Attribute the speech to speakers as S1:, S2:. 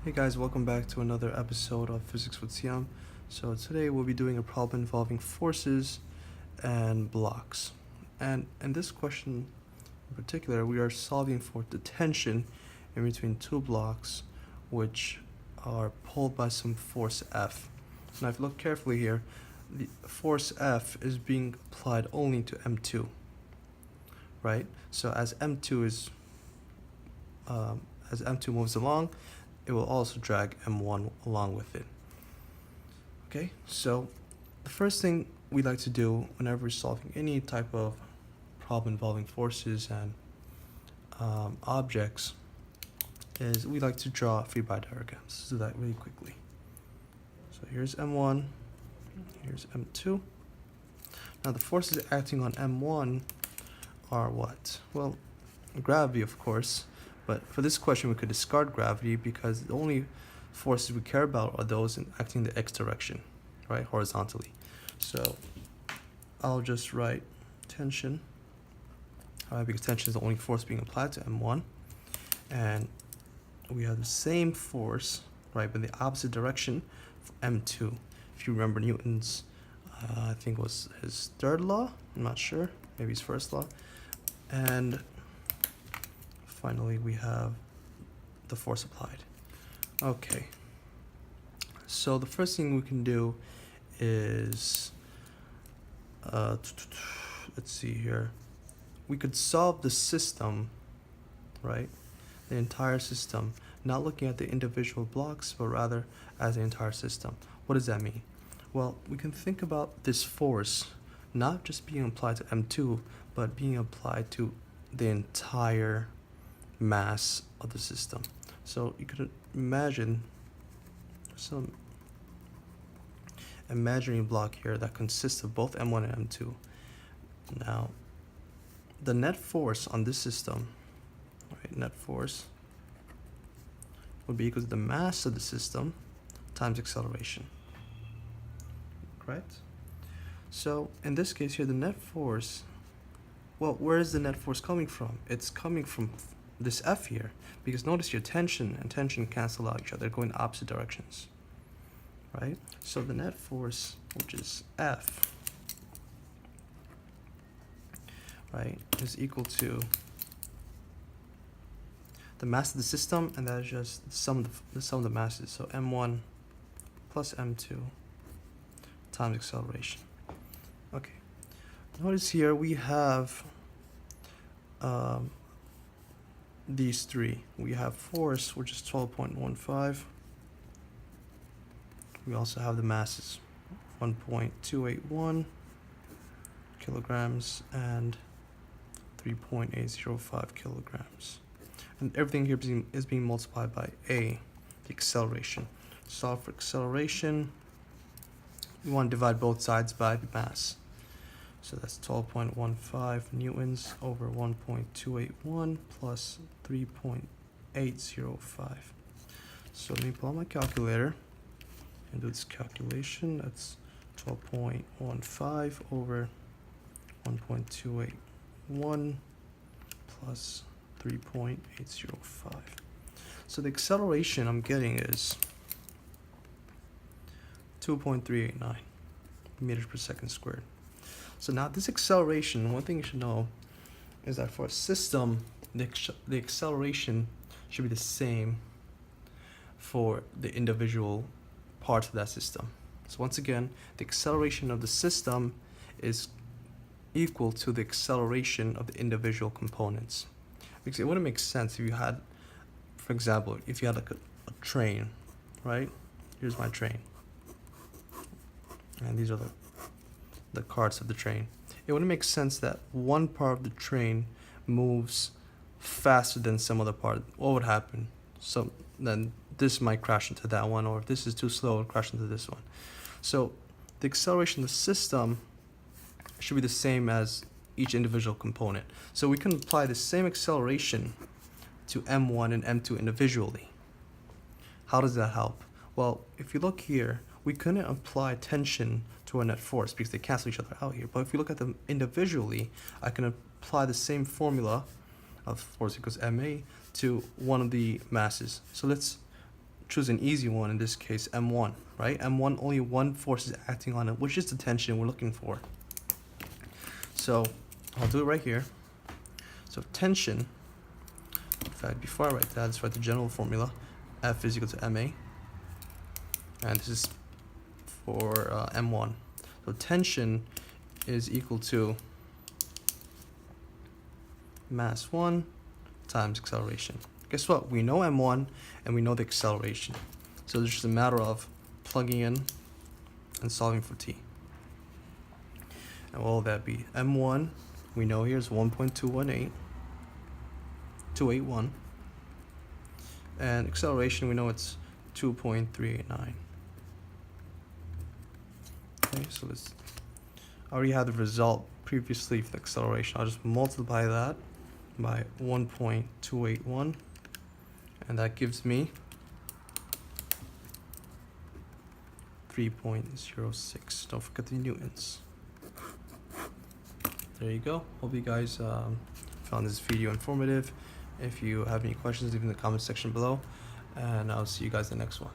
S1: Hey guys, welcome back to another episode of Physics with Siam. So today we'll be doing a problem involving forces and blocks. And in this question in particular, we are solving for the tension in between two blocks which are pulled by some force F. Now if you look carefully here, the force F is being applied only to M2, right? So as M2 moves along, it will also drag M1 along with it. Okay, so the first thing we like to do whenever we're solving any type of problem involving forces and objects is we like to draw free body diagrams. Let's do that really quickly. So here's M1, here's M2. Now the forces acting on M1 are what? Well, gravity, of course. But for this question, we could discard gravity because the only forces we care about are those acting in the x direction, right, horizontally. So I'll just write tension, because tension is the only force being applied to M1. And we have the same force, right, but in the opposite direction for M2. If you remember Newton's, I think it was his third law, I'm not sure, maybe his first law. And finally, we have the force applied. Okay. So the first thing we can do is, let's see here. We could solve the system, right? The entire system, not looking at the individual blocks, but rather as the entire system. What does that mean? Well, we can think about this force not just being applied to M2, but being applied to the entire mass of the system. So you could imagine some imaginary block here that consists of both M1 and M2. Now, the net force on this system, right, net force would be equal to the mass of the system times acceleration. Correct? So in this case here, the net force, well, where is the net force coming from? It's coming from this F here, because notice your tension and tension cancel out each other, they're going opposite directions, right? So the net force, which is F, right, is equal to the mass of the system, and that is just the sum of the masses. So M1 plus M2 times acceleration. Okay, notice here we have these three. We have force, which is 12.15. We also have the masses, 1.281 kilograms and 3.805 kilograms. And everything here is being multiplied by A, the acceleration. Solve for acceleration. We want to divide both sides by the mass. So that's 12.15 newtons over 1.281 plus 3.805. So let me pull out my calculator and do this calculation. That's 12.15 over 1.281 plus 3.805. So the acceleration I'm getting is 2.389 meters per second squared. So now this acceleration, one thing you should know is that for a system, the acceleration should be the same for the individual parts of that system. So once again, the acceleration of the system is equal to the acceleration of the individual components. Because it wouldn't make sense if you had, for example, if you had like a train, right? Here's my train. And these are the carts of the train. It wouldn't make sense that one part of the train moves faster than some other part. What would happen? So then this might crash into that one, or if this is too slow, it would crash into this one. So the acceleration of the system should be the same as each individual component. So we can apply the same acceleration to M1 and M2 individually. How does that help? Well, if you look here, we couldn't apply tension to a net force because they cancel each other out here. But if we look at them individually, I can apply the same formula of force equals ma to one of the masses. So let's choose an easy one, in this case M1, right? M1, only one force is acting on it, which is the tension we're looking for. So I'll do it right here. So tension, in fact, before I write that, let's write the general formula. F is equal to ma, and this is for M1. So tension is equal to mass 1 times acceleration. Guess what? We know M1 and we know the acceleration. So it's just a matter of plugging in and solving for t. And what will that be? M1, we know here is 1.281. And acceleration, we know it's 2.389. Okay, so this, I already had the result previously for the acceleration. I'll just multiply that by 1.281, and that gives me 3.06. Don't forget the newtons. There you go. Hope you guys found this video informative. If you have any questions, leave in the comment section below, and I'll see you guys in the next one.